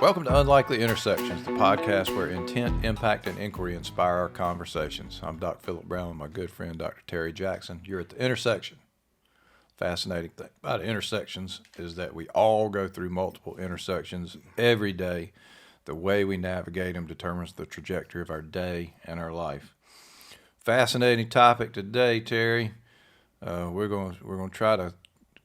Welcome to Unlikely Intersections, the podcast where intent, impact, and inquiry inspire our conversations. I'm Dr. Philip Brown with my good friend Dr. Terry Jackson. You're at the intersection. Fascinating thing about intersections is that we all go through multiple intersections every day. The way we navigate them determines the trajectory of our day and our life. Fascinating topic today, Terry. We're going to try to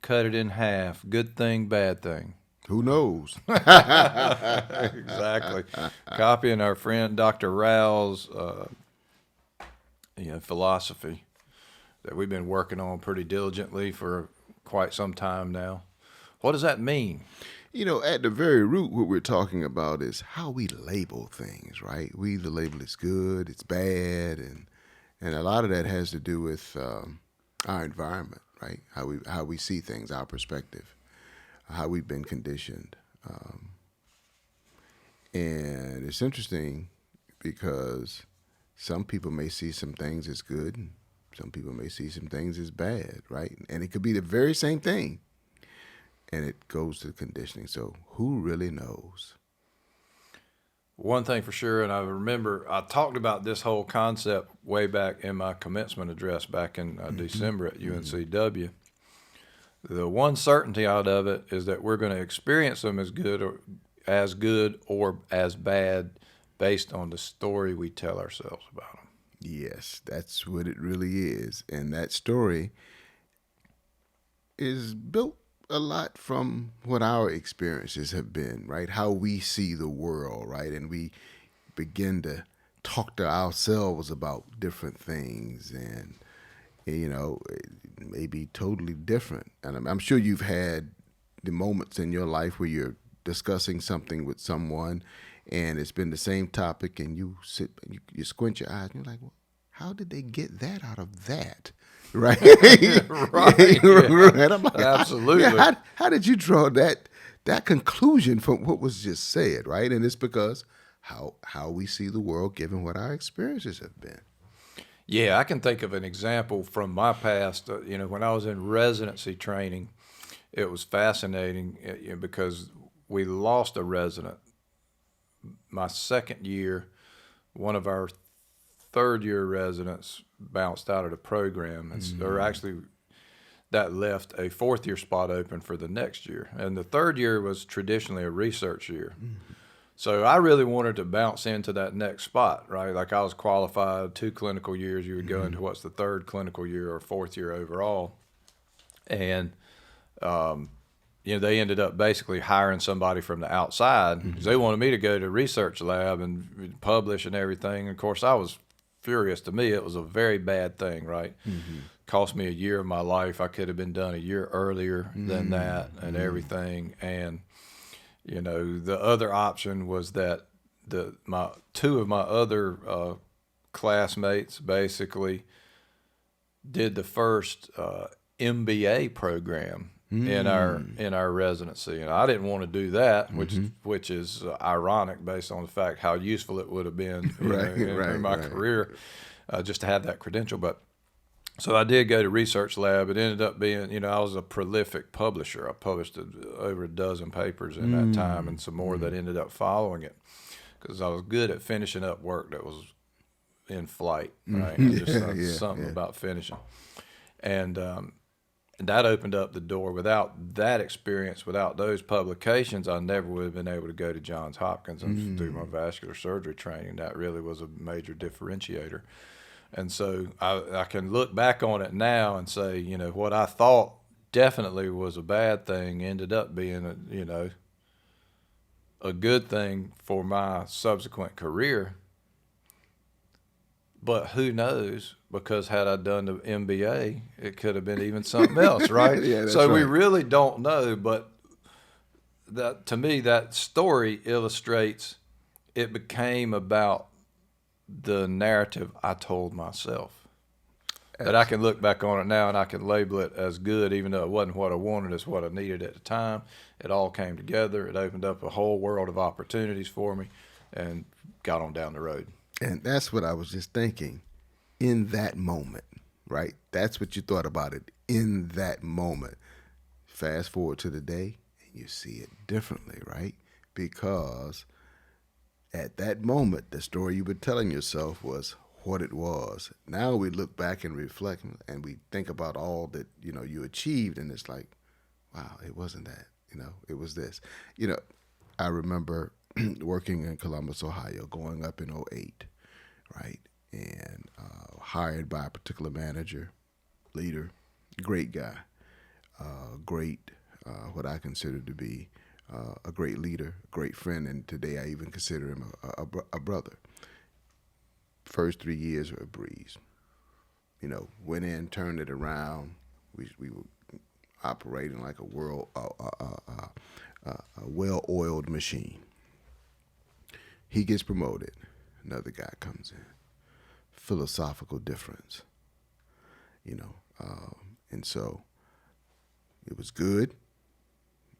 cut it in half. Good thing, bad thing. Who knows? Exactly. Copying our friend Dr. Rao's philosophy that we've been working on pretty diligently for quite some time now. What does that mean? You know, at the very root, what we're talking about is how we label things, right? We either label it's good, it's bad, and a lot of that has to do with our environment, right? How we see things, our perspective, how we've been conditioned. And it's interesting because some people may see some things as good, and some people may see some things as bad, right? And it could be the very same thing. And it goes to conditioning. So who really knows? One thing for sure, and I remember I talked about this whole concept way back in my commencement address back in December at UNCW. The one certainty out of it is that we're going to experience them as good or as bad based on the story we tell ourselves about them. Yes, that's what it really is. And that story is built a lot from what our experiences have been, right? How we see the world, right? And we begin to talk to ourselves about different things, and you know, it may be totally different. And I'm sure you've had the moments in your life where you're discussing something with someone and it's been the same topic, and you sit, you squint your eyes and you're like, well, how did they get that out of that? Right. Right. Right. I'm like, absolutely. How did you draw that conclusion from what was just said? Right. And it's because how we see the world given what our experiences have been. Yeah, I can think of an example from my past. When I was in residency training, it was fascinating because we lost a resident. My second year, one of our third-year residents bounced out of the program, or actually that left a fourth-year spot open for the next year. And the third year was traditionally a research year. So I really wanted to bounce into that next spot, right? Like I was qualified 2 clinical years. You would go into what's the third clinical year or fourth year overall. And, they ended up basically hiring somebody from the outside because they wanted me to go to research lab and publish and everything. And of course, I was furious. To me, it was a very bad thing, right? Cost me a year of my life. I could have been done a year earlier than that and everything. And the other option was that two of my other classmates basically did the first MBA program in our residency, and I didn't want to do that, which is ironic based on the fact how useful it would have been in my career just to have that credential. But so I did go to research lab. It ended up being, I was a prolific publisher. I published over a dozen papers in that time and some more that ended up following it because I was good at finishing up work that was in flight, right? Something about finishing. And that opened up the door. Without that experience, without those publications, I never would have been able to go to Johns Hopkins and do my vascular surgery training. That really was a major differentiator. And so I can look back on it now and say, what I thought definitely was a bad thing ended up being, a good thing for my subsequent career. But who knows? Because had I done the MBA, it could have been even something else, right? Yeah, that's so right. We really don't know. But that, to me, that story illustrates it became about the narrative I told myself. That I can look back on it now and I can label it as good, even though it wasn't what I wanted, it's what I needed at the time. It all came together. It opened up a whole world of opportunities for me and got on down the road. And that's what I was just thinking in that moment, right? That's what you thought about it in that moment. Fast forward to the day and you see it differently, right? because at that moment, the story you were telling yourself was what it was. Now we look back and reflect, and we think about all that you achieved, and it's like, wow, it wasn't that. It was this. I remember working in Columbus, Ohio, going up in '08, right, and hired by a particular manager, leader, great guy, great, what I consider to be a great leader, a great friend, and today I even consider him a brother. First 3 years were a breeze. Went in, turned it around. We were operating like a well-oiled machine. He gets promoted. Another guy comes in. Philosophical difference. And so it was good.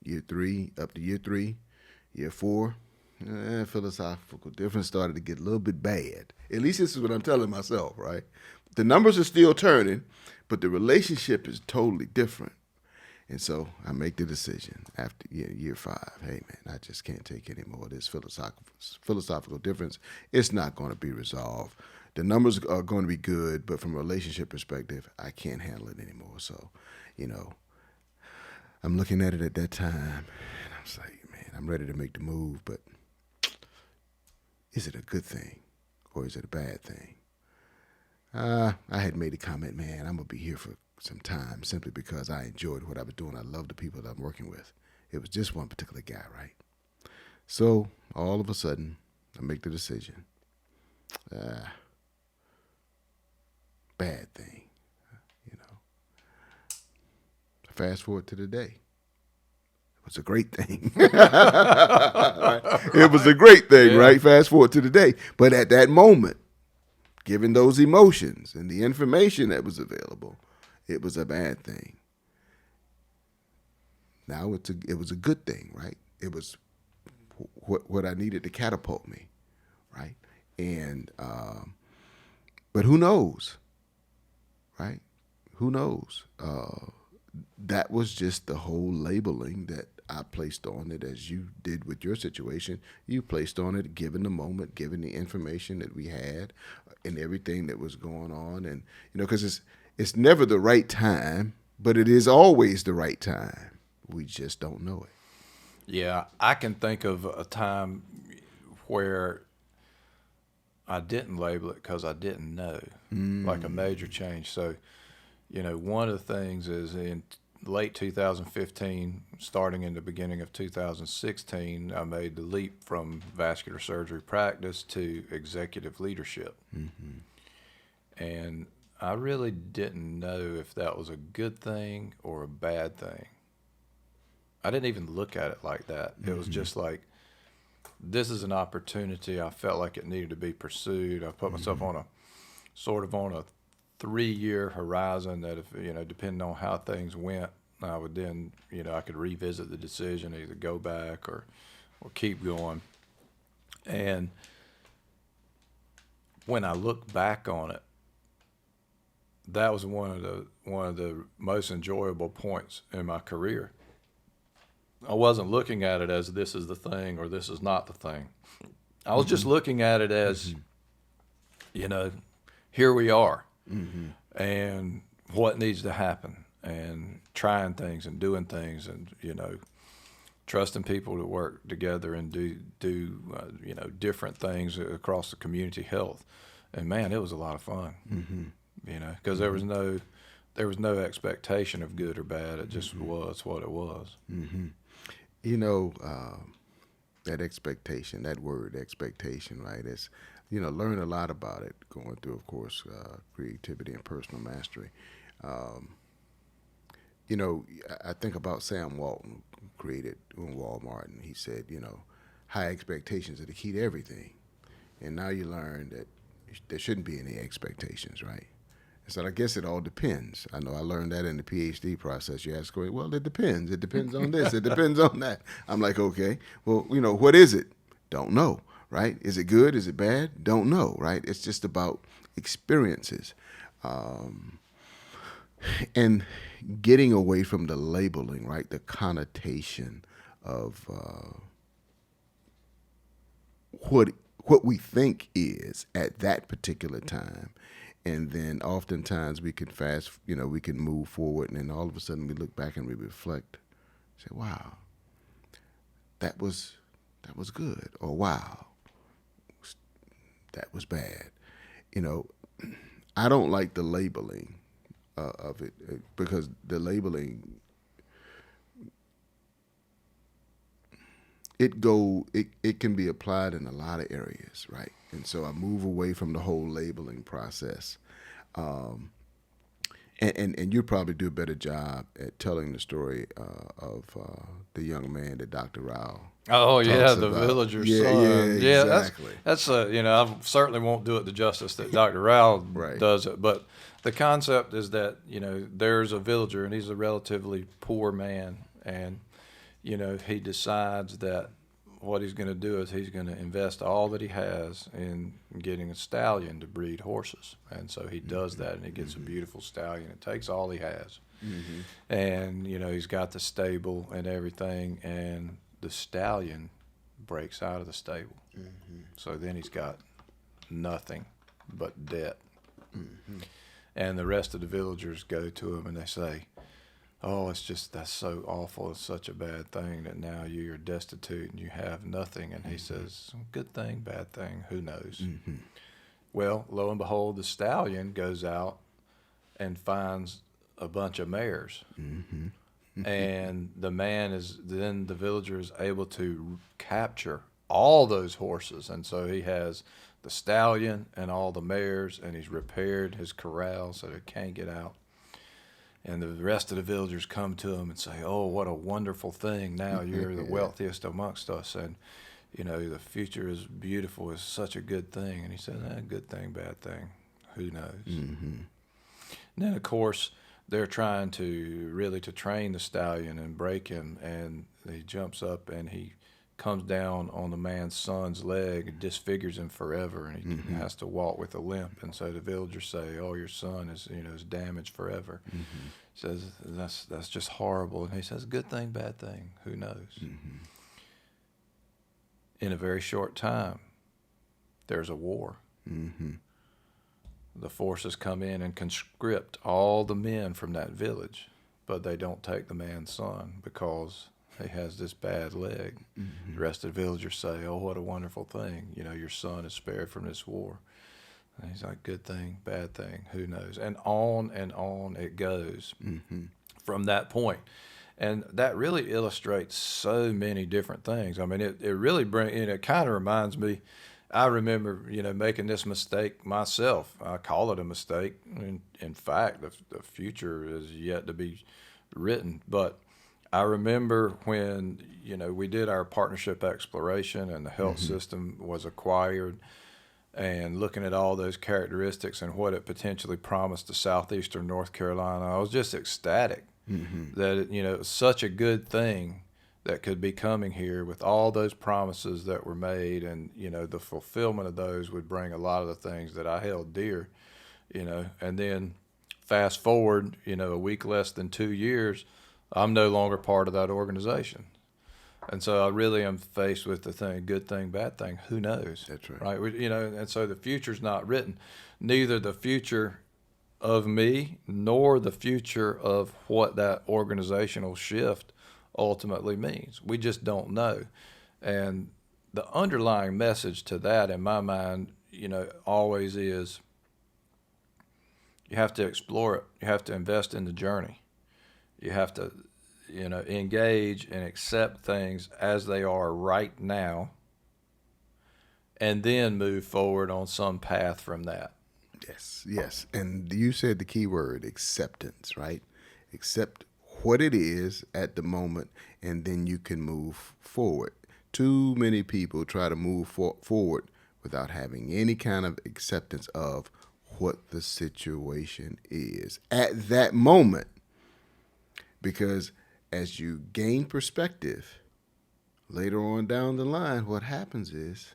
Year 3, up to year 3, year 4, philosophical difference started to get a little bit bad. At least this is what I'm telling myself, right? The numbers are still turning, but the relationship is totally different. And so I make the decision after year 5, hey, man, I just can't take any more of this philosophical difference. It's not going to be resolved. The numbers are going to be good, but from a relationship perspective, I can't handle it anymore. So, I'm looking at it at that time, and I'm like, man, I'm ready to make the move, but is it a good thing or is it a bad thing? I had made a comment, man, I'm going to be here for some time simply because I enjoyed what I was doing. I love the people that I'm working with. It was just one particular guy, right? So all of a sudden, I make the decision. Bad thing. Fast forward to today. It was a great thing. Right? It was a great thing, right? Fast forward to today. But at that moment, given those emotions and the information that was available, it was a bad thing. Now it was a good thing, right? It was what I needed to catapult me, right? And but who knows, right? Who knows? That was just the whole labeling that I placed on it, as you did with your situation. You placed on it, given the moment, given the information that we had, and everything that was going on, and because it's never the right time, but it is always the right time. We just don't know it. Yeah, I can think of a time where I didn't label it because I didn't know, like a major change. So, one of the things is in late 2015, starting in the beginning of 2016, I made the leap from vascular surgery practice to executive leadership. Mm-hmm. And I really didn't know if that was a good thing or a bad thing. I didn't even look at it like that. It was just like, this is an opportunity. I felt like it needed to be pursued. I put myself on a 3-year horizon that if, depending on how things went, I would then, I could revisit the decision, either go back or keep going. And when I look back on it, that was one of the most enjoyable points in my career. I wasn't looking at it as this is the thing or this is not the thing. I was just looking at it as, here we are. Mm-hmm. And what needs to happen, and trying things and doing things, and trusting people to work together and do different things across the community health. And man, it was a lot of fun. Mm-hmm. Because there was no expectation of good or bad. It just was what it was. Mm-hmm. That expectation, that word expectation, right? It's learn a lot about it going through, of course, creativity and personal mastery. I think about Sam Walton, who created Walmart, and he said, high expectations are the key to everything. And now you learn that there shouldn't be any expectations, right? So I guess it all depends. I know I learned that in the PhD process. You ask, well, it depends. It depends on this. It depends on that. I'm like, okay, well, what is it? Don't know, right? Is it good? Is it bad? Don't know, right? It's just about experiences. And getting away from the labeling, right? The connotation of what what we think is at that particular time. And then oftentimes we can we can move forward, and then all of a sudden we look back and we reflect, say, wow, that was good, or wow, that was bad. You know, I don't like the labeling of it, because the labeling, it can be applied in a lot of areas, right? And so I move away from the whole labeling process. And you'll probably do a better job at telling the story of the young man that Dr. Rao Oh yeah, talks the about. villager's Yeah, son. yeah, Yeah, exactly. that's I certainly won't do it the justice that Dr. Rao Right. does it. But the concept is that there's a villager and he's a relatively poor man, and he decides that what he's going to do is he's going to invest all that he has in getting a stallion to breed horses. And so he does that, and he gets a beautiful stallion. It takes all he has. And, he's got the stable and everything, and the stallion breaks out of the stable. So then he's got nothing but debt. And the rest of the villagers go to him and they say, oh, that's so awful. It's such a bad thing that now you're destitute and you have nothing. And he says, good thing, bad thing, who knows? Well, lo and behold, the stallion goes out and finds a bunch of mares. And the villager is able to capture all those horses. And so he has the stallion and all the mares, and he's repaired his corral so they can't get out. And the rest of the villagers come to him and say, oh, what a wonderful thing. Now you're the wealthiest amongst us. And, the future is beautiful. It's such a good thing. And he said, good thing, bad thing. Who knows? And then, of course, they're trying to train the stallion and break him. And he jumps up and he comes down on the man's son's leg and disfigures him forever. And he has to walk with a limp. And so the villagers say, oh, your son is damaged forever. Says that's just horrible. And he says, good thing, bad thing, who knows? In a very short time, there's a war. The forces come in and conscript all the men from that village, but they don't take the man's son because he has this bad leg. The rest of the villagers say, oh, what a wonderful thing. Your son is spared from this war. And he's like, good thing, bad thing, who knows? And on it goes from that point. And that really illustrates so many different things. I mean, it really it kind of reminds me, I remember, making this mistake myself. I call it a mistake. In fact, the future is yet to be written. But I remember when, we did our partnership exploration and the health system was acquired, and looking at all those characteristics and what it potentially promised to southeastern North Carolina, I was just ecstatic that it was such a good thing that could be coming here with all those promises that were made, and the fulfillment of those would bring a lot of the things that I held dear, and then fast forward, a week less than 2 years, I'm no longer part of that organization. And so I really am faced with the thing, good thing, bad thing, who knows? That's right. Right? And so the future's not written. Neither the future of me nor the future of what that organizational shift ultimately means. We just don't know. And the underlying message to that, in my mind, always is you have to explore it. You have to invest in the journey. You have to engage and accept things as they are right now, and then move forward on some path from that. Yes. And you said the key word, acceptance, right? Accept what it is at the moment, and then you can move forward. Too many people try to move forward without having any kind of acceptance of what the situation is at that moment. Because as you gain perspective, later on down the line, what happens is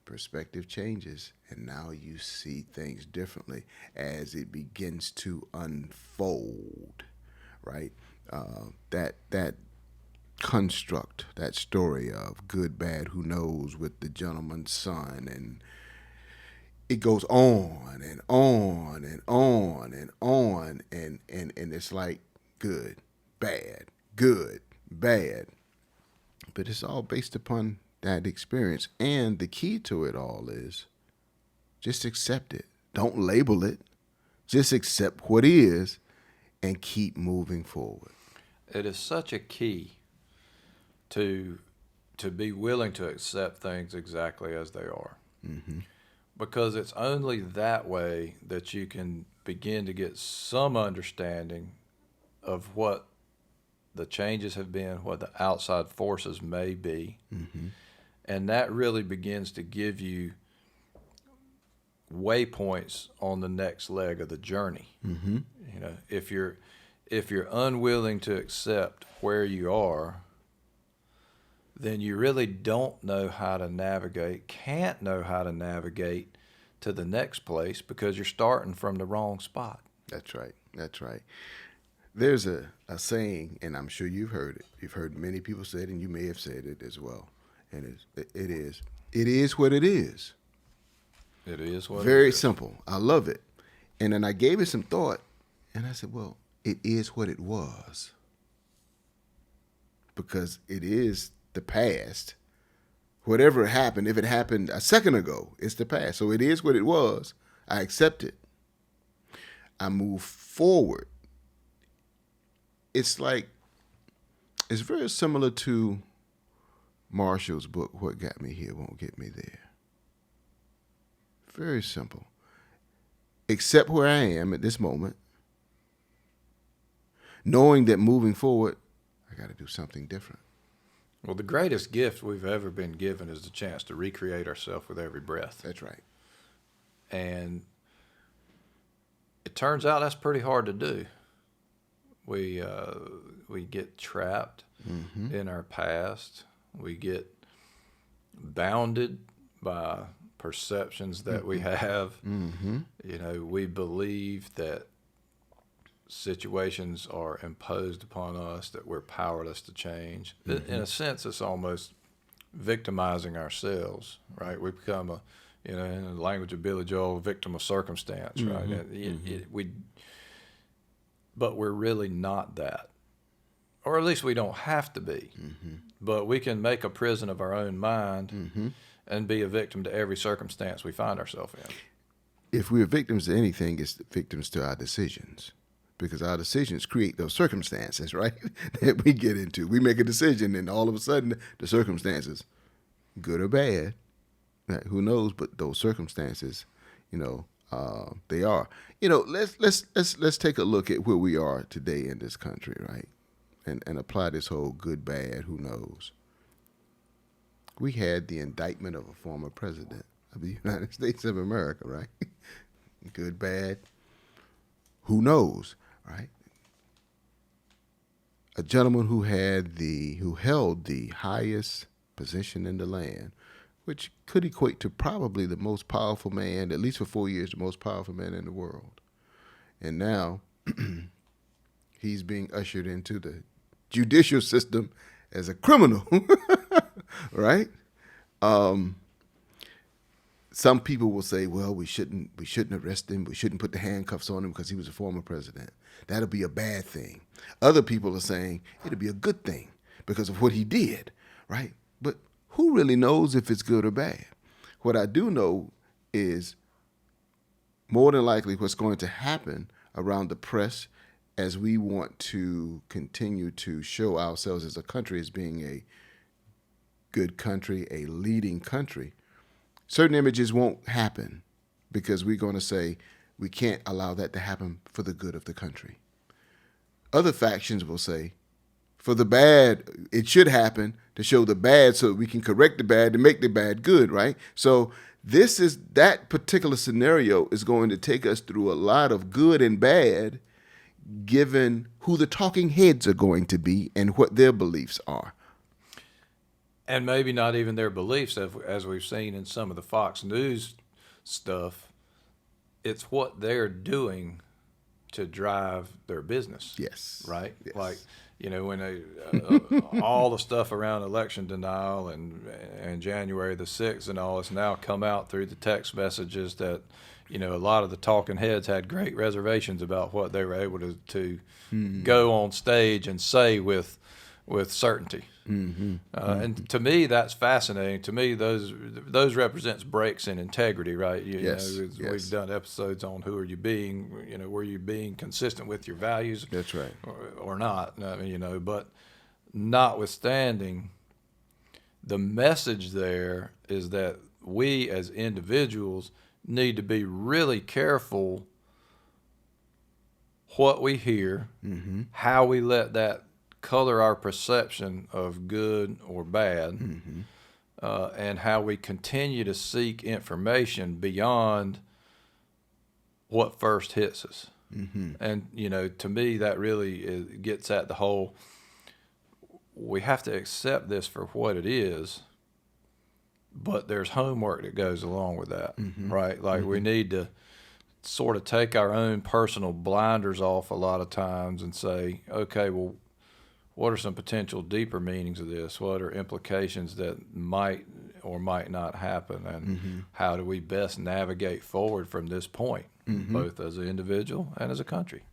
perspective changes, and now you see things differently as it begins to unfold, right? That construct that story of good, bad, who knows with the gentleman's son, and it goes on and on and on and on, and it's like good, bad. But it's all based upon that experience. And the key to it all is just accept it. Don't label it. Just accept what is and keep moving forward. It is such a key to be willing to accept things exactly as they are. Mm-hmm. Because it's only that way that you can begin to get some understanding of what the changes have been, what the outside forces may be. Mm-hmm. And that really begins to give you waypoints on the next leg of the journey. Mm-hmm. You know, if you're unwilling to accept where you are, then you really don't know how to navigate, can't know how to navigate to the next place because you're starting from the wrong spot. That's right. That's right. There's a saying, and I'm sure you've heard it. You've heard many people say it, and you may have said it as well. And it is what it is. It is what Very it is. simple. I love it. And then I gave it some thought, and I said, well, it is what it was. Because it is the past. Whatever happened, if it happened a second ago, it's the past. So it is what it was. I accept it. I move forward. It's very similar to Marshall's book, What Got Me Here Won't Get Me There. Very simple. Accept where I am at this moment, knowing that moving forward, I got to do something different. Well, the greatest gift we've ever been given is the chance to recreate ourselves with every breath. That's right. And it turns out that's pretty hard to do. We get trapped Mm-hmm. in our past. We get bounded by perceptions that we have. Mm-hmm. You know, we believe that situations are imposed upon us that we're powerless to change. Mm-hmm. In a sense, it's almost victimizing ourselves, right? We become in the language of Billy Joel, victim of circumstance, right? Mm-hmm. But we're really not that. Or at least we don't have to be. Mm-hmm. But we can make a prison of our own mind Mm-hmm. and be a victim to every circumstance we find ourselves in. If we're victims to anything, it's victims to our decisions. Because our decisions create those circumstances, right, that we get into. We make a decision, and all of a sudden, the circumstances, good or bad, who knows? But those circumstances, they are. Let's take a look at where we are today in this country, right, and apply this whole good, bad, who knows. We had the indictment of a former president of the United States of America, right? Good, bad, who knows? Right, a gentleman who held the highest position in the land, which could equate to probably the most powerful man, at least for 4 years, the most powerful man in the world. And now he's being ushered into the judicial system as a criminal, right? Some people will say, well, we shouldn't arrest him. We shouldn't put the handcuffs on him because he was a former president. That'll be a bad thing. Other people are saying it'll be a good thing because of what he did, right? But who really knows if it's good or bad? What I do know is more than likely what's going to happen around the press as we want to continue to show ourselves as a country as being a good country, a leading country. Certain images won't happen because we're going to say we can't allow that to happen for the good of the country. Other factions will say, for the bad, it should happen to show the bad so we can correct the bad to make the bad good, right? So that particular scenario is going to take us through a lot of good and bad given who the talking heads are going to be and what their beliefs are. And maybe not even their beliefs, as we've seen in some of the Fox News stuff. It's what they're doing to drive their business. Yes. Right? Yes. Like, when they, all the stuff around election denial and January the 6th and all it's now come out through the text messages that, a lot of the talking heads had great reservations about what they were able to go on stage and say with certainty. And to me, that's fascinating. To me, those represents breaks in integrity, right? Yes. We've done episodes on who are you being, were you being consistent with your values? That's right. Or not, but notwithstanding, the message there is that we as individuals need to be really careful what we hear, how we let that color our perception of good or bad, and how we continue to seek information beyond what first hits us. And, to me, that really gets at the whole, we have to accept this for what it is, but there's homework that goes along with that, right? Like we need to sort of take our own personal blinders off a lot of times and say, okay, well, what are some potential deeper meanings of this? What are implications that might or might not happen? And how do we best navigate forward from this point, both as an individual and as a country?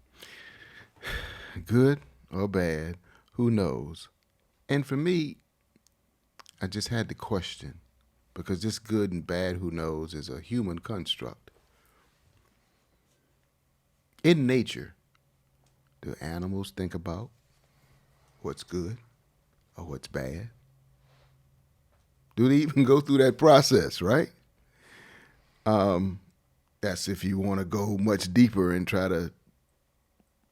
Good or bad, who knows? And for me, I just had to question, because this good and bad, who knows, is a human construct. In nature, do animals think about what's good or what's bad? Do they even go through that process, right? That's if you want to go much deeper and try to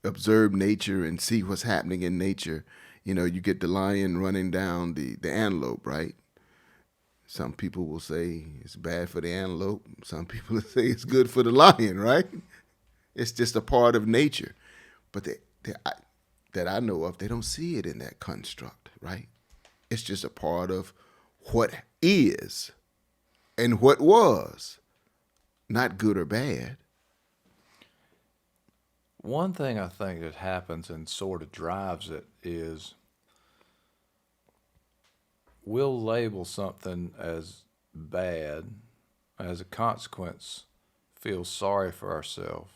observe nature and see what's happening in nature. You get the lion running down the antelope, right? Some people will say it's bad for the antelope. Some people will say it's good for the lion, right? It's just a part of nature. But that I know of, they don't see it in that construct, right? It's just a part of what is and what was, not good or bad. One thing I think that happens and sort of drives it is we'll label something as bad, as a consequence, feel sorry for ourselves.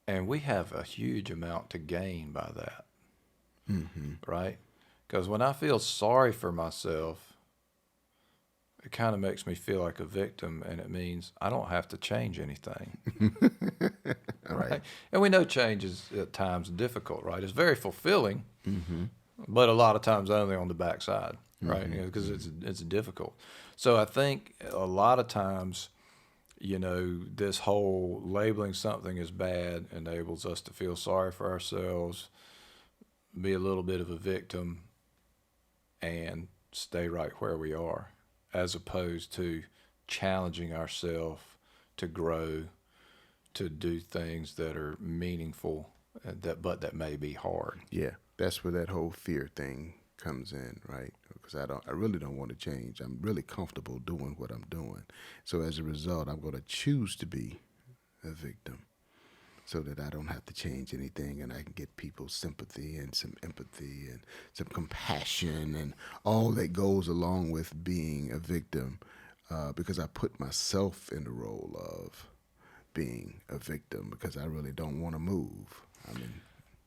And we have a huge amount to gain by that, right? Because when I feel sorry for myself, it kind of makes me feel like a victim, and it means I don't have to change anything. Right? And we know change is at times difficult, right? It's very fulfilling, but a lot of times only on the backside, right? Because it's difficult. So I think a lot of times, this whole labeling something as bad enables us to feel sorry for ourselves, be a little bit of a victim, and stay right where we are, as opposed to challenging ourselves to grow, to do things that are meaningful, but that may be hard. Yeah, that's where that whole fear thing comes in, right? Because I really don't want to change. I'm really comfortable doing what I'm doing. So as a result, I'm going to choose to be a victim so that I don't have to change anything, and I can get people's sympathy and some empathy and some compassion and all that goes along with being a victim, because I put myself in the role of being a victim because I really don't want to move.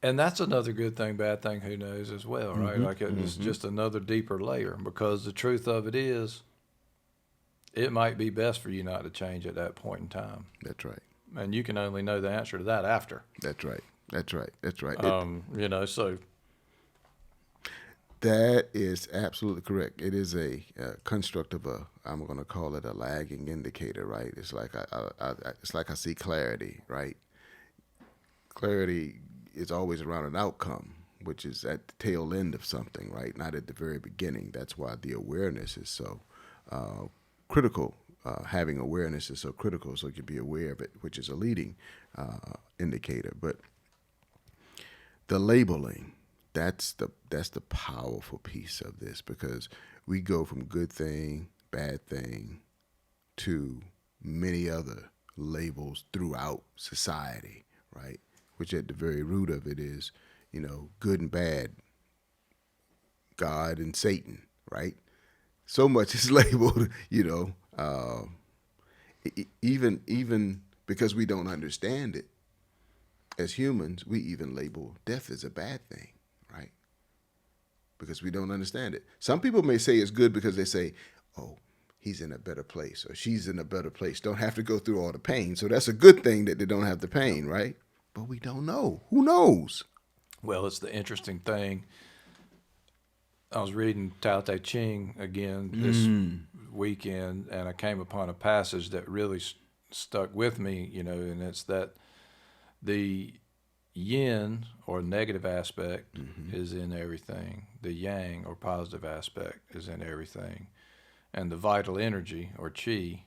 And that's another good thing, bad thing, who knows, as well, right? Like it's just another deeper layer, because the truth of it is, it might be best for you not to change at that point in time. That's right. And you can only know the answer to that after. That's right. That's right. That's right. So. That is absolutely correct. It is a construct of I'm going to call it a lagging indicator, right? It's like I see clarity, right? Clarity is always around an outcome, which is at the tail end of something, right? Not at the very beginning. That's why the awareness is so critical. Having awareness is so critical, so you can be aware of it, which is a leading indicator. But the labeling, that's the powerful piece of this, because we go from good thing, bad thing, to many other labels throughout society, right? Which at the very root of it is, good and bad, God and Satan, right? So much is labeled, even because we don't understand it. As humans, we even label death as a bad thing, right? Because we don't understand it. Some people may say it's good because they say, oh, he's in a better place or she's in a better place. Don't have to go through all the pain. So that's a good thing that they don't have the pain, right? But we don't know. Who knows? Well, it's the interesting thing. I was reading Tao Te Ching again this weekend, and I came upon a passage that really stuck with me, and it's that the yin, or negative aspect, is in everything. The yang, or positive aspect, is in everything. And the vital energy, or qi,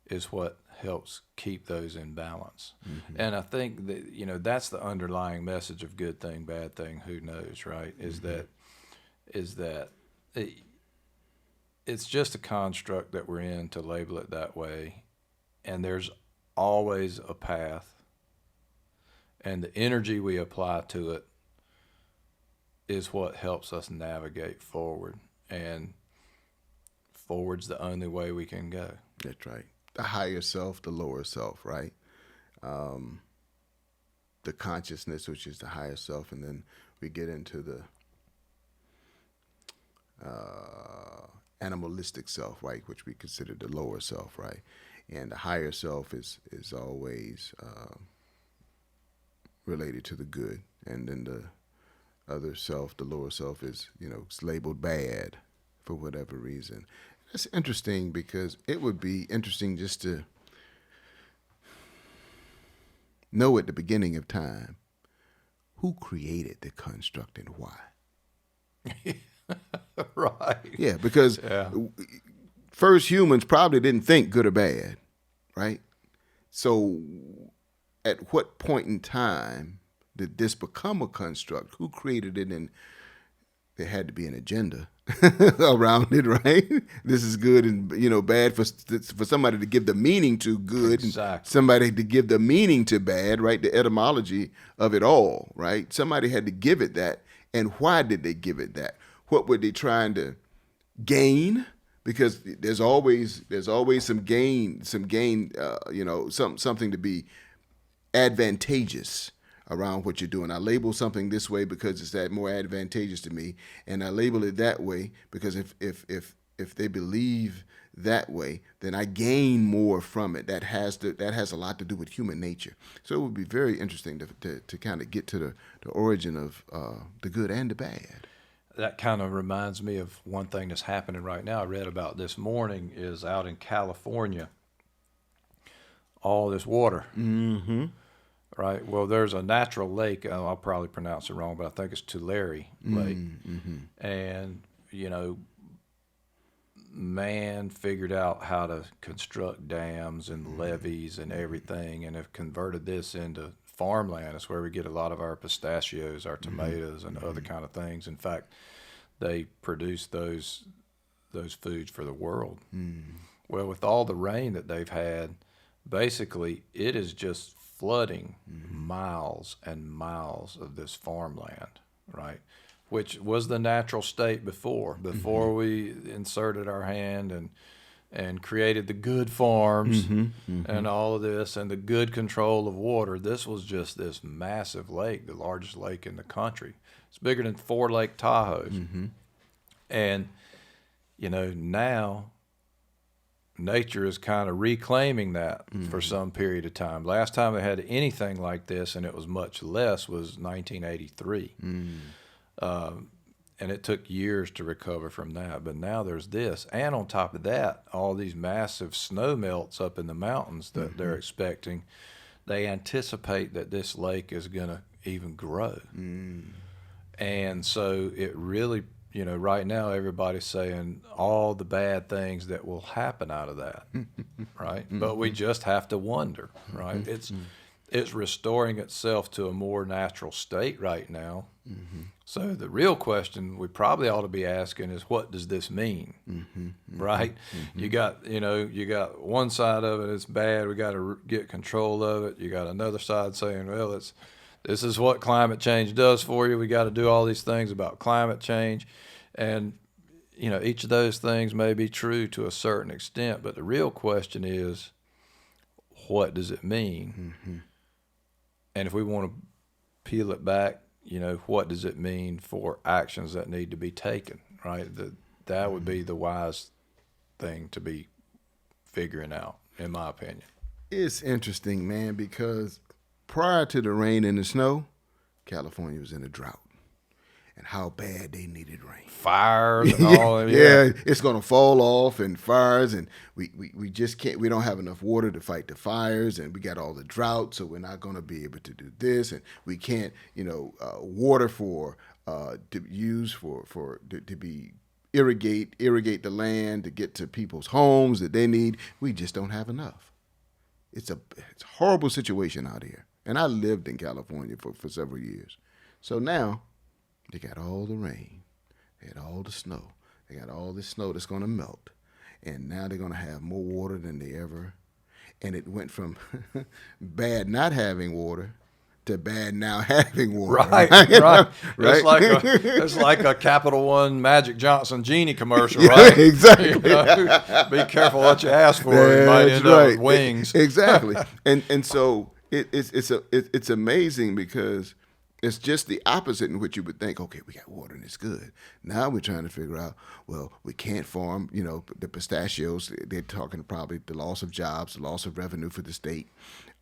is what helps keep those in balance. And I think that, that's the underlying message of good thing, bad thing, who knows, right? Is that it's just a construct that we're in to label it that way. And there's always a path. And the energy we apply to it is what helps us navigate forward. And forward's the only way we can go. That's right. The higher self, the lower self, right? The consciousness, which is the higher self, and then we get into the animalistic self, right, which we consider the lower self, right? And the higher self is always related to the good, and then the other self, the lower self, is it's labeled bad for whatever reason. That's interesting because it would be interesting just to know at the beginning of time who created the construct and why. Right. Yeah, because first humans probably didn't think good or bad, right? So at what point in time did this become a construct? Who created it? And there had to be an agenda around it, right? This is good and bad for somebody to give the meaning to good, exactly. And somebody to give the meaning to bad, right? The etymology of it all, right? Somebody had to give it that, and why did they give it that? What were they trying to gain? Because there's always some gain, something to be advantageous around what you're doing. I label something this way because it's that more advantageous to me, and I label it that way because if they believe that way, then I gain more from it. That has a lot to do with human nature. So it would be very interesting to kind of get to the origin of the good and the bad. That kind of reminds me of one thing that's happening right now. I read about this morning is out in California, all this water. Mm-hmm. Right. Well, there's a natural lake. I'll probably pronounce it wrong, but I think it's Tulare Lake. Mm-hmm. And, man figured out how to construct dams and levees and everything, and have converted this into farmland. It's where we get a lot of our pistachios, our tomatoes, and other kind of things. In fact, they produce those foods for the world. Well, with all the rain that they've had, basically it is just flooding miles and miles of this farmland, right? Which was the natural state before we inserted our hand and created the good farms and all of this and the good control of water. This was just this massive lake, the largest lake in the country. It's bigger than 4 Lake Tahoes. And, now nature is kind of reclaiming that for some period of time. Last time they had anything like this, and it was much less, was 1983. And it took years to recover from that. But now there's this. And on top of that, all these massive snow melts up in the mountains that they're expecting. They anticipate that this lake is going to even grow. And so it really, right now everybody's saying all the bad things that will happen out of that, right? But we just have to wonder, right? it's restoring itself to a more natural state right now. So the real question we probably ought to be asking is, what does this mean? Right? You got one side of it, it's bad. We got to get control of it. You got another side saying, well, this is what climate change does for you. We got to do all these things about climate change. And, each of those things may be true to a certain extent, but the real question is, what does it mean? And if we want to peel it back, what does it mean for actions that need to be taken, right? That would be the wise thing to be figuring out, in my opinion. It's interesting, man, because prior to the rain and the snow, California was in a drought. And how bad they needed rain. Fires and all. Yeah, it's going to fall off and fires, and we just can't. We don't have enough water to fight the fires, and we got all the drought, so we're not going to be able to do this, and we can't, water for to use to be irrigate the land to get to people's homes that they need. We just don't have enough. It's a horrible situation out here, and I lived in California for several years, so now. They got all the rain. They had all the snow. They got all this snow that's going to melt. And now they're going to have more water than they ever. And it went from bad not having water to bad now having water. Right, right. It's like a Capital One Magic Johnson Genie commercial, right? Exactly. Be careful what you ask for. You might end up with wings. Exactly. And so it's amazing because it's just the opposite in which you would think, okay, we got water and it's good. Now we're trying to figure out, well, we can't farm, the pistachios. They're talking probably the loss of jobs, the loss of revenue for the state.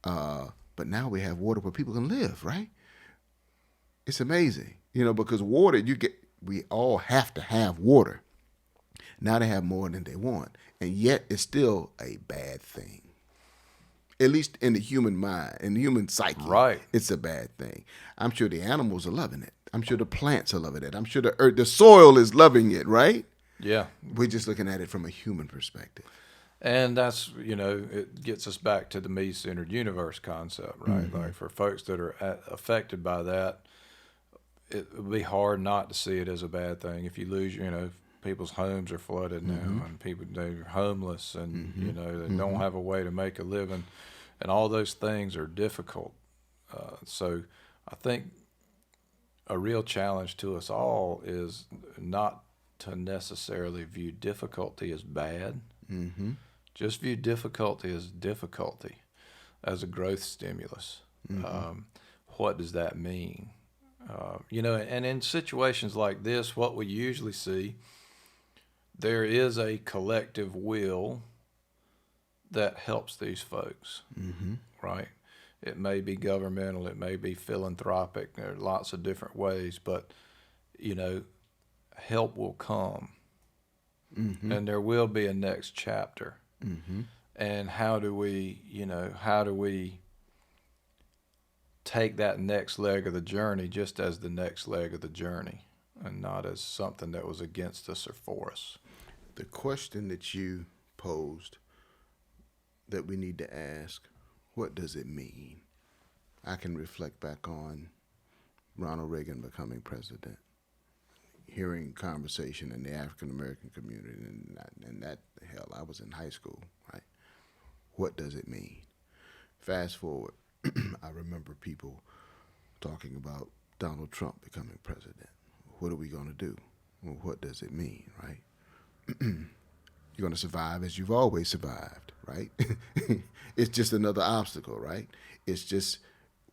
But now we have water where people can live, right? It's amazing, because water, we all have to have water. Now they have more than they want. And yet it's still a bad thing. At least in the human mind, in the human psyche, right. It's a bad thing. I'm sure the animals are loving it. I'm sure the plants are loving it. I'm sure the earth, the soil is loving it, right? Yeah. We're just looking at it from a human perspective. And that's, it gets us back to the me-centered universe concept, right? Like for folks that are affected by that, it would be hard not to see it as a bad thing. If you lose, people's homes are flooded now, and they're homeless, and they don't have a way to make a living, and all those things are difficult. So I think a real challenge to us all is not to necessarily view difficulty as bad. Just view difficulty as a growth stimulus. What does that mean? And in situations like this, what we usually see, there is a collective will that helps these folks, right? It may be governmental, it may be philanthropic, there are lots of different ways, but, help will come, and there will be a next chapter. And how do we take that next leg of the journey just as the next leg of the journey and not as something that was against us or for us? The question that you posed that we need to ask, what does it mean? I can reflect back on Ronald Reagan becoming president, hearing conversation in the African American community, and that, hell, I was in high school, right? What does it mean? Fast forward, I remember people talking about Donald Trump becoming president. What are we going to do? Well, what does it mean, right? You're going to survive as you've always survived, right? It's just another obstacle, right? It's just,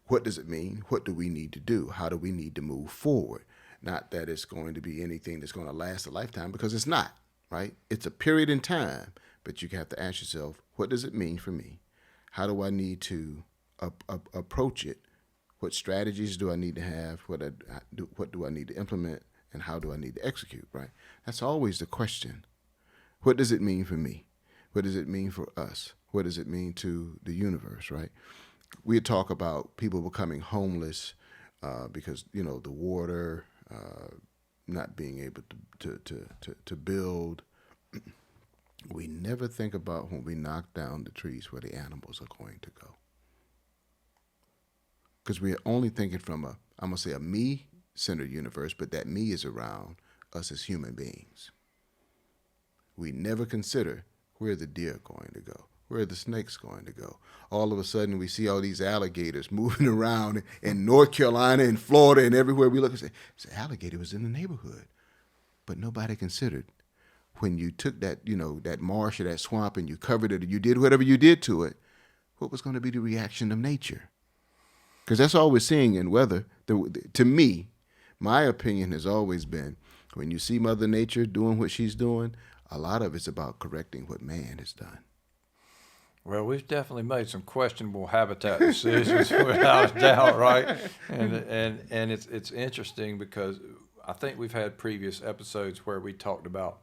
what does it mean? What do we need to do? How do we need to move forward? Not that it's going to be anything that's going to last a lifetime, because it's not, right? It's a period in time, but you have to ask yourself, what does it mean for me? How do I need to approach it? What strategies do I need to have? What do I need to implement? And how do I need to execute, right? That's always the question. What does it mean for me? What does it mean for us? What does it mean to the universe, right? We talk about people becoming homeless because, the water, not being able to build. We never think about when we knock down the trees where the animals are going to go. because we're only thinking from I'm going to say a me-centered universe, but that me is around us as human beings. We never consider where the deer going to go, where the snake's going to go. All of a sudden, we see all these alligators moving around in North Carolina and Florida and everywhere we look and say, the alligator was in the neighborhood. But nobody considered when you took that, that marsh or that swamp and you covered it or you did whatever you did to it, what was going to be the reaction of nature? Because that's all we're seeing in weather. To me, my opinion has always been when you see Mother Nature doing what she's doing, a lot of it's about correcting what man has done. Well, we've definitely made some questionable habitat decisions without a doubt, right? And it's interesting because I think we've had previous episodes where we talked about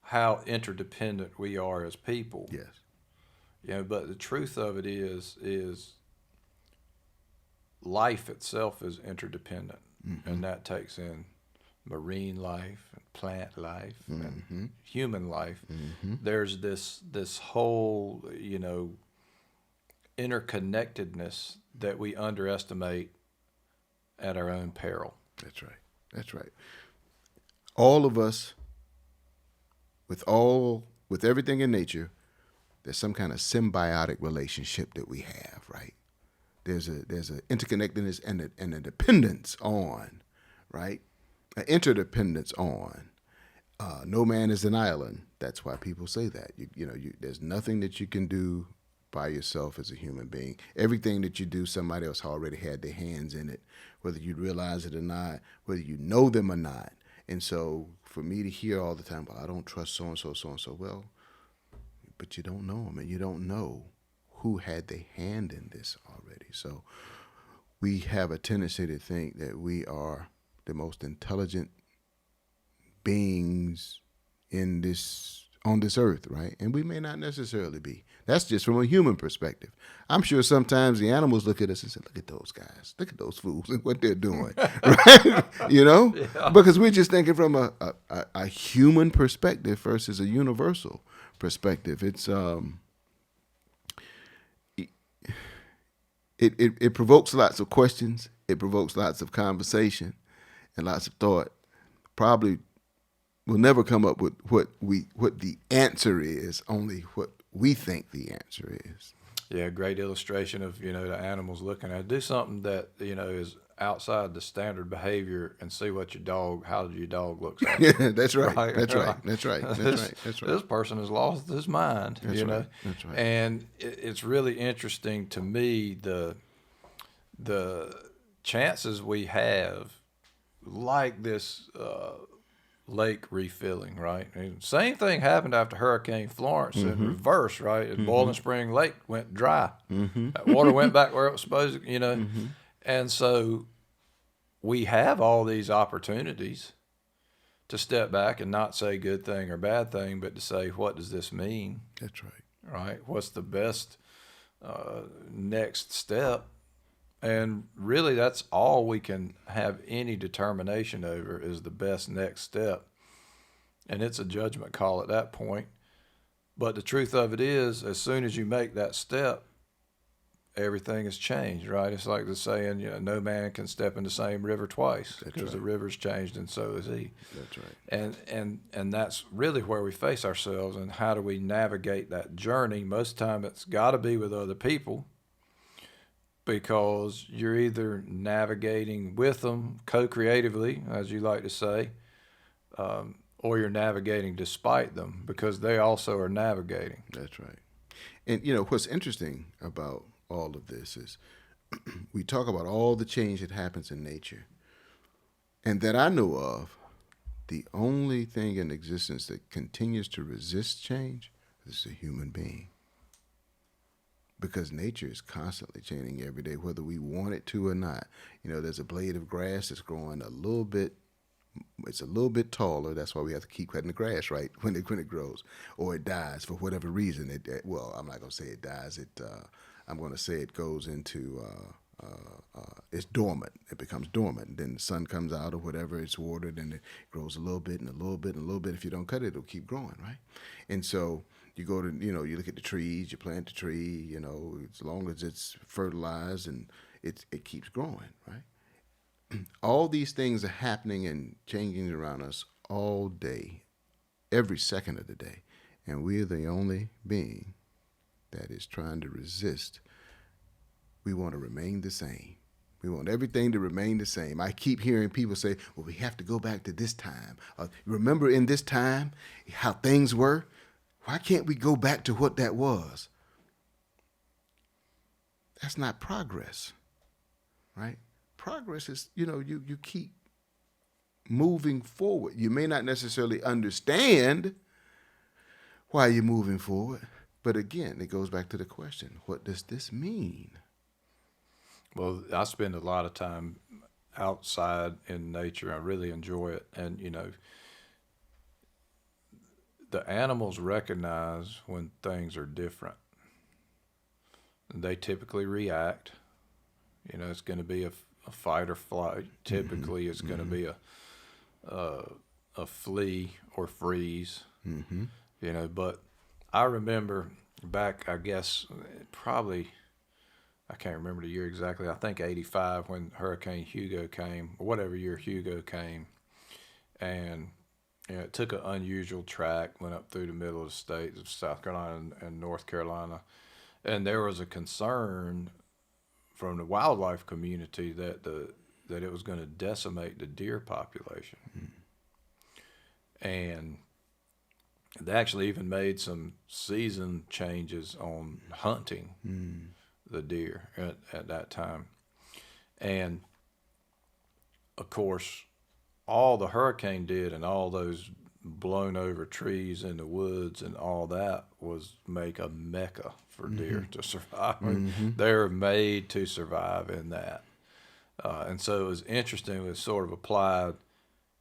how interdependent we are as people. Yes. But the truth of it is life itself is interdependent, and that takes in marine life, and plant life, and human life. There's this whole, interconnectedness that we underestimate at our own peril. That's right. That's right. All of us, with everything in nature, there's some kind of symbiotic relationship that we have, right? There's a interconnectedness and a dependence on, right? An interdependence on. No man is an island. That's why people say that. There's nothing that you can do by yourself as a human being. Everything that you do, somebody else already had their hands in it, whether you realize it or not, whether you know them or not. And so for me to hear all the time, well, I don't trust so-and-so, so-and-so. Well, but you don't know them, and you don't know who had their hand in this already. So we have a tendency to think that we are the most intelligent beings on this earth, right? And we may not necessarily be. That's just from a human perspective. I'm sure sometimes the animals look at us and say, look at those guys, look at those fools and what they're doing, right? Yeah. Because we're just thinking from a human perspective versus a universal perspective. It's it provokes lots of questions. It provokes lots of conversation and lots of thought. Probably we'll never come up with what the answer is, only what we think the answer is. Yeah, great illustration of, the animals looking at it. Do something that, is outside the standard behavior and see what how your dog looks at. Yeah, that's right. Right? That's right. That's right. That's right. That's right. This person has lost his mind, That's right. That's right. And it's really interesting to me the chances we have, like this lake refilling, right? And same thing happened after Hurricane Florence in reverse, right? And Boiling Spring Lake went dry. That water went back where it was supposed to, And so we have all these opportunities to step back and not say good thing or bad thing, but to say, what does this mean? That's right. Right? What's the best next step? And really, that's all we can have any determination over is the best next step. And it's a judgment call at that point. But the truth of it is, as soon as you make that step, everything has changed, right? It's like the saying, no man can step in the same river twice because the river's changed and so is he. That's right. And that's really where we face ourselves, and how do we navigate that journey? Most of the time, it's got to be with other people, because you're either navigating with them co-creatively, as you like to say, or you're navigating despite them, because they also are navigating. That's right. And, what's interesting about all of this is we talk about all the change that happens in nature. And that I know of, the only thing in existence that continues to resist change is a human being. Because nature is constantly changing every day, whether we want it to or not. There's a blade of grass that's growing a little bit. It's a little bit taller. That's why we have to keep cutting the grass, right, when it grows, or it dies for whatever reason. Well, I'm not gonna say it dies. I'm gonna say it goes into it's dormant. It becomes dormant. And then the sun comes out or whatever. It's watered and it grows a little bit and a little bit and a little bit. If you don't cut it, it'll keep growing, right? And so you go to, you look at the trees, you plant the tree, as long as it's fertilized and it keeps growing, right? All these things are happening and changing around us all day, every second of the day, and we're the only being that is trying to resist. We want to remain the same. We want everything to remain the same. I keep hearing people say, well, we have to go back to this time. Remember in this time how things were? Why can't we go back to what that was? That's not progress, right? Progress is, you keep moving forward. You may not necessarily understand why you're moving forward, but again, it goes back to the question, what does this mean? Well, I spend a lot of time outside in nature. I really enjoy it. And, the animals recognize when things are different. And they typically react. It's going to be a fight or flight. Typically, it's going to be a flee or freeze. But I remember back, I guess, probably, I can't remember the year exactly. I think 85 when Hurricane Hugo came, or whatever year Hugo came. And it took an unusual track, went up through the middle of the states of South Carolina and North Carolina. And there was a concern from the wildlife community that it was going to decimate the deer population. And they actually even made some season changes on hunting the deer at that time. And of course, all the hurricane did and all those blown over trees in the woods and all that was make a mecca for deer to survive. They're made to survive in that. And so it was interesting. It sort of applied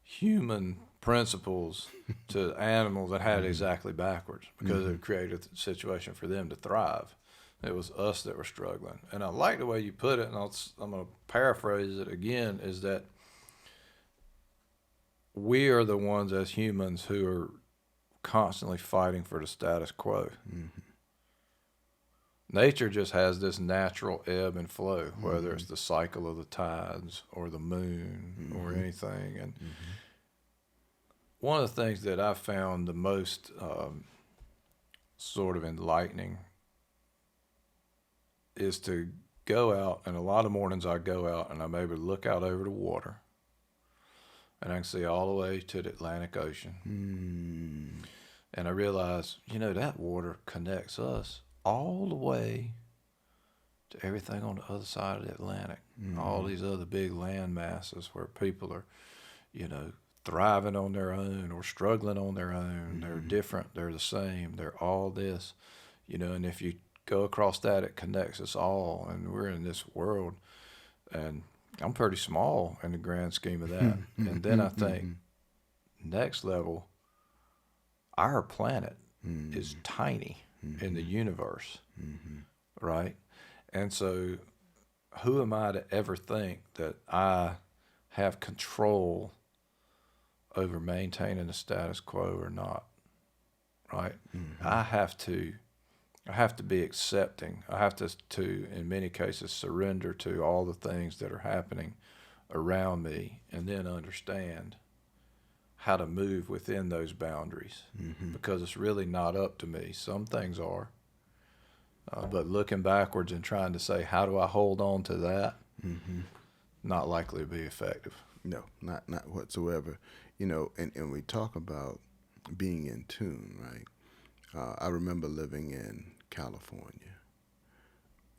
human principles to animals that had it exactly backwards because it created a situation for them to thrive. It was us that were struggling. And I like the way you put it, and I'm going to paraphrase it again, is that we are the ones as humans who are constantly fighting for the status quo. Nature just has this natural ebb and flow, whether it's the cycle of the tides or the moon or anything. And one of the things that I found the most sort of enlightening is to go out, and a lot of mornings I go out and I'm able to look out over the water and I can see all the way to the Atlantic Ocean. And I realize, that water connects us all the way to everything on the other side of the Atlantic. All these other big land masses where people are, thriving on their own or struggling on their own. They're different. They're the same. They're all this, and if you go across that, it connects us all. And we're in this world. And I'm pretty small in the grand scheme of that. And then I think, next level, our planet is tiny in the universe, right? And so who am I to ever think that I have control over maintaining the status quo or not, right? I have to be accepting. I have to, in many cases, surrender to all the things that are happening around me and then understand how to move within those boundaries because it's really not up to me. Some things are. But looking backwards and trying to say, how do I hold on to that? Not likely to be effective. No, not whatsoever. And we talk about being in tune, right? I remember living in California,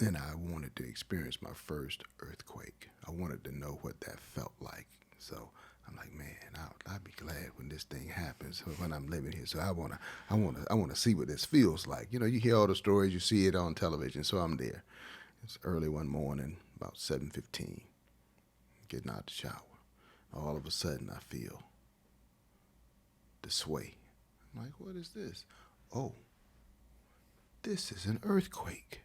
and I wanted to experience my first earthquake. I wanted to know what that felt like. So I'm like, man, I'll be glad when this thing happens, when I'm living here. So I wanna see what this feels like. You hear all the stories, you see it on television. So I'm there. It's early one morning, about 7:15, getting out the shower. All of a sudden, I feel the sway. I'm like, what is this? Oh, this is an earthquake.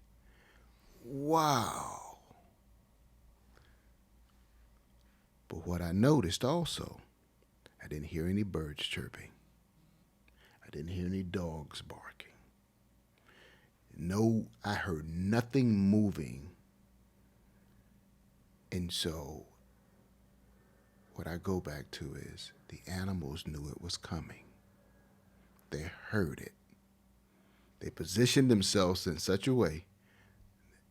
Wow. But what I noticed also, I didn't hear any birds chirping. I didn't hear any dogs barking. No, I heard nothing moving And so what I go back to is the animals knew it was coming. They heard it. They positioned themselves in such a way,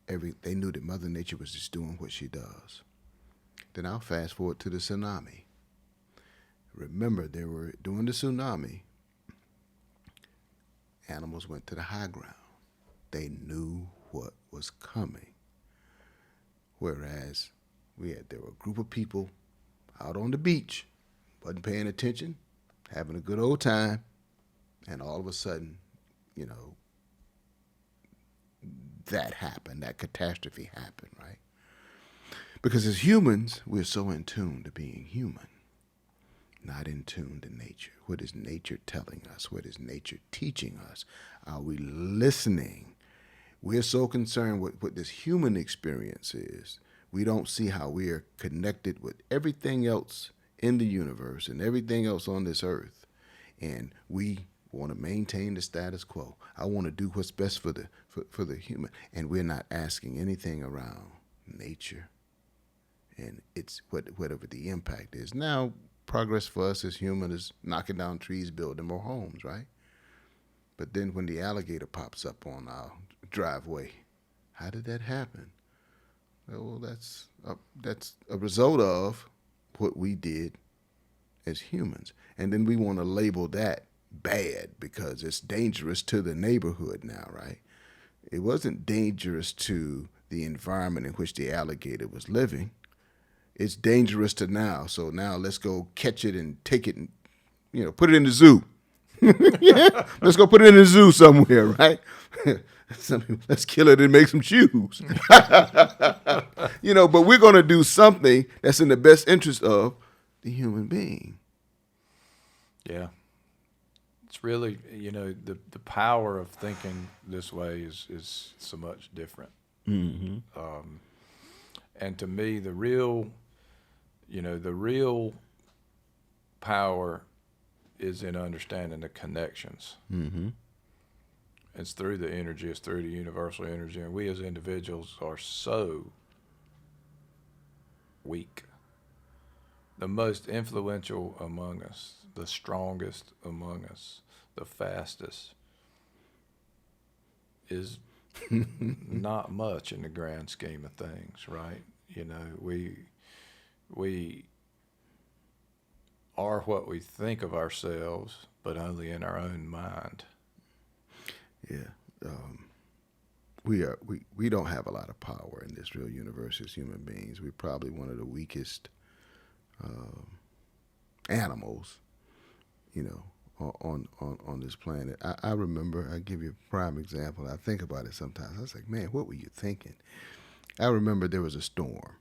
they knew that Mother Nature was just doing what she does. Then I'll fast forward to the tsunami. Remember, during the tsunami, animals went to the high ground. They knew what was coming. Whereas there were a group of people out on the beach, wasn't paying attention, having a good old time, and all of a sudden, that happened, that catastrophe happened, right? Because as humans, we're so in tune to being human, not in tune to nature. What is nature telling us? What is nature teaching us? Are we listening? We're so concerned with what this human experience is. We don't see how we are connected with everything else in the universe and everything else on this earth. And we want to maintain the status quo. I want to do what's best for the human. And we're not asking anything around nature. And it's whatever the impact is. Now, progress for us as humans is knocking down trees, building more homes, right? But then when the alligator pops up on our driveway, how did that happen? Well, that's a result of what we did as humans. And then we want to label that bad because it's dangerous to the neighborhood now, right? It wasn't dangerous to the environment in which the alligator was living. It's dangerous to now. So now let's go catch it and take it and, put it in the zoo. Yeah, let's go put it in the zoo somewhere, right? Let's kill it and make some shoes. But we're going to do something that's in the best interest of the human being. Yeah. It's really, the power of thinking this way is so much different. Mm-hmm. And to me, the real power is in understanding the connections. Mm-hmm. It's through the energy, it's through the universal energy, and we as individuals are so weak. The most influential among us, the strongest among us, the fastest, is not much in the grand scheme of things, right? We are what we think of ourselves, but only in our own mind. Yeah. We don't have a lot of power in this real universe as human beings. We're probably one of the weakest animals, on this planet. I remember, I give you a prime example. I think about it sometimes. I was like, man, what were you thinking? I remember there was a storm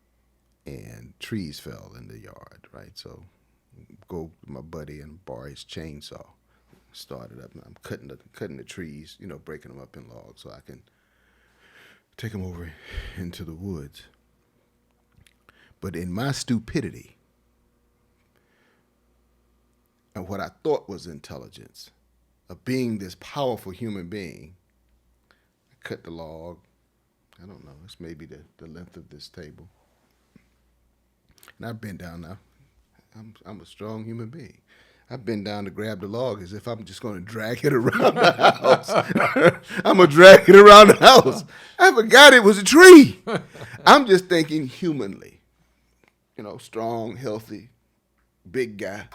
and trees fell in the yard, right? So go to my buddy and borrow his chainsaw. Started up and I'm cutting the trees, breaking them up in logs so I can take them over into the woods. But in my stupidity, and what I thought was intelligence of being this powerful human being, I cut the log. I don't know, it's maybe the length of this table. And I've been down now. I'm a strong human being. I've been down to grab the log as if I'm just going to drag it around the house. I'm going to drag it around the house. I forgot it was a tree. I'm just thinking humanly. Strong, healthy, big guy.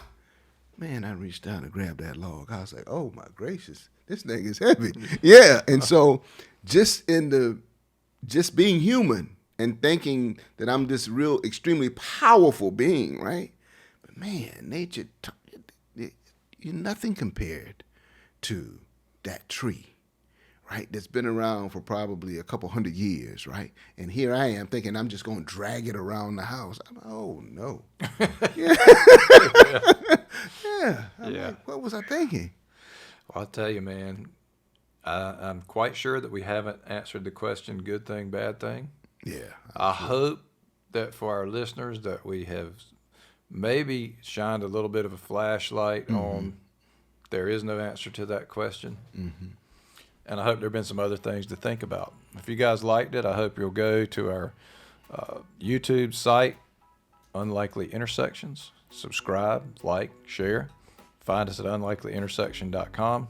Man, I reached down to grab that log. I was like, oh, my gracious, this thing is heavy. Yeah, and so just being human and thinking that I'm this real extremely powerful being, right? But man, nature, you're nothing compared to that tree, right? That's been around for probably a couple 100 years, right? And here I am thinking I'm just going to drag it around the house. Oh, no. Yeah. Yeah. Like, what was I thinking? Well, I'll tell you, man, I'm quite sure that we haven't answered the question, good thing, bad thing. Yeah. I hope that for our listeners that we have maybe shined a little bit of a flashlight on there is no answer to that question. Mm-hmm. And I hope there have been some other things to think about. If you guys liked it, I hope you'll go to our YouTube site, Unlikely Intersections. Subscribe, like, share. Find us at unlikelyintersection.com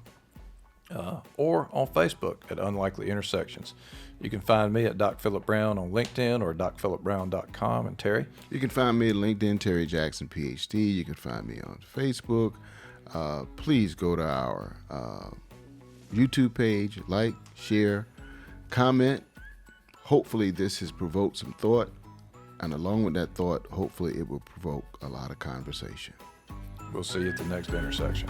or on Facebook at Unlikely Intersections. You can find me at Doc Philip Brown on LinkedIn or docphilipbrown.com. And Terry? You can find me at LinkedIn, Terry Jackson, PhD. You can find me on Facebook. Please go to our YouTube page, like, share, comment. Hopefully this has provoked some thought. And along with that thought, hopefully it will provoke a lot of conversation. We'll see you at the next intersection.